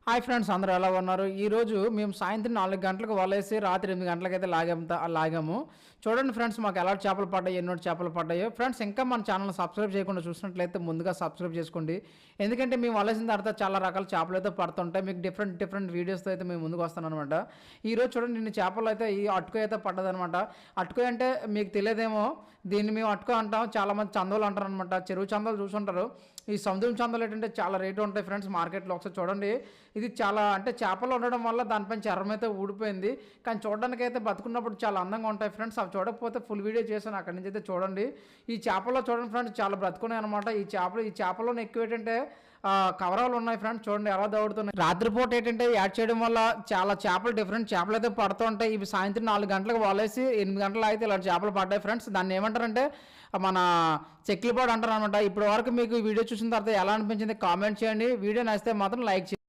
Hi friends, అందరూ ఎలా ఉన్నారు? ఈరోజు మేము సాయంత్రం 4 గంటలకు వలేసి రాత్రి 8 గంటలకైతే లాగాము. చూడండి ఫ్రెండ్స్, మాకు ఎలాంటి చేపలు పడ్డాయి, ఎన్నోటి చేపలు పడ్డాయో. ఫ్రెండ్స్, ఇంకా మన ఛానల్ సబ్స్క్రైబ్ చేయకుండా చూసినట్లయితే ముందుగా సబ్స్క్రైబ్ చేసుకోండి. ఎందుకంటే మేము వలేసిన తర్వాత చాలా రకాల చేపలు అయితే పడుతుంటాయి. మీకు డిఫరెంట్ వీడియోస్తో అయితే మేము ముందుకు వస్తాను అనమాట. ఈరోజు చూడండి, నిన్న చేపలు అయితే ఈ అటుకు అయితే పడ్డదనమాట. అటుకు అంటే మీకు తెలియదేమో, దీన్ని మేము అటుకు అంటాం. చాలామంది చందోలు అంటారు అనమాట. చెరువు చందాలు చూసుంటారు. ఈ సముద్రం చందాలు ఏంటంటే చాలా రేటు ఉంటాయి ఫ్రెండ్స్ మార్కెట్లో. ఒకసారి చూడండి, ఇది చాలా అంటే చేపలు ఉండడం వల్ల దానిపైన చర్మం అయితే ఊడిపోయింది. కానీ చూడడానికి అయితే బతుకున్నప్పుడు చాలా అందంగా ఉంటాయి ఫ్రెండ్స్. అవి చూడకపోతే ఫుల్ వీడియో చేశాను, అక్కడి నుంచి అయితే చూడండి. ఈ చేపల్లో చూడండి ఫ్రెండ్స్, చాలా బ్రతుకున్నాయి అనమాట. ఈ చేపల్లో ఎక్కువ ఏంటంటే కవరాలు ఉన్నాయి ఫ్రెండ్స్. చూడండి ఎలా దౌడుతున్నాయి. రాత్రిపూట ఏంటంటే యాడ్ చేయడం వల్ల చాలా డిఫరెంట్ చేపలు అయితే పడుతూ ఉంటాయి. ఇవి సాయంత్రం 4 గంటలకు వలేసి 8 గంటలు అయితే ఇలా చేపలు పడ్డాయి ఫ్రెండ్స్. దాన్ని ఏమంటారంటే మన చెక్కిలిపాడు అంటారు అనమాట. ఇప్పటి వరకు మీకు ఈ వీడియో చూసిన తర్వాత ఎలా అనిపించింది కామెంట్ చేయండి. వీడియో నచ్చితే మాత్రం లైక్ చేయండి.